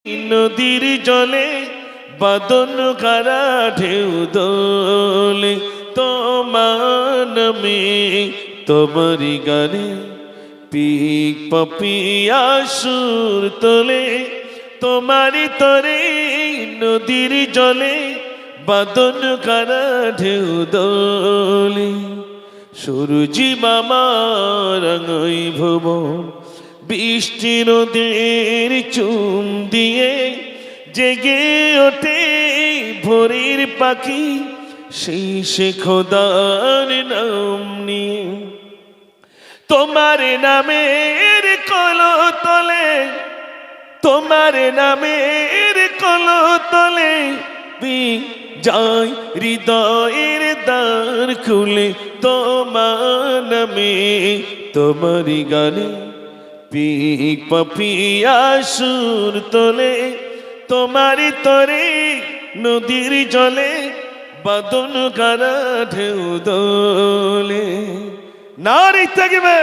নদীর জলে বাদন কারা ঢেউ দোলে তোমার নামে তোমারি গানে পিক পপিয়া সুর তোলে তোমারি তরে নদীর জলে বাদন কারা ঢেউ দোলে সূর্যি মামা রঙই ভুবন বৃষ্টি নদীর চুম দিয়ে জেগে ওঠে ভোরের পাখি সেই সে খোদার নাম নিয়ে তোমার নামের কলতলে তোমার নামের কলতলে যায় হৃদয়ের দ্বার খুলে তোমার নামে তোমারি গানে পিক পপিয়া সুর তোলে তোমারি তরে নদীর জলে বাদন কারা ঢেউ দোলে নারী থাকবে।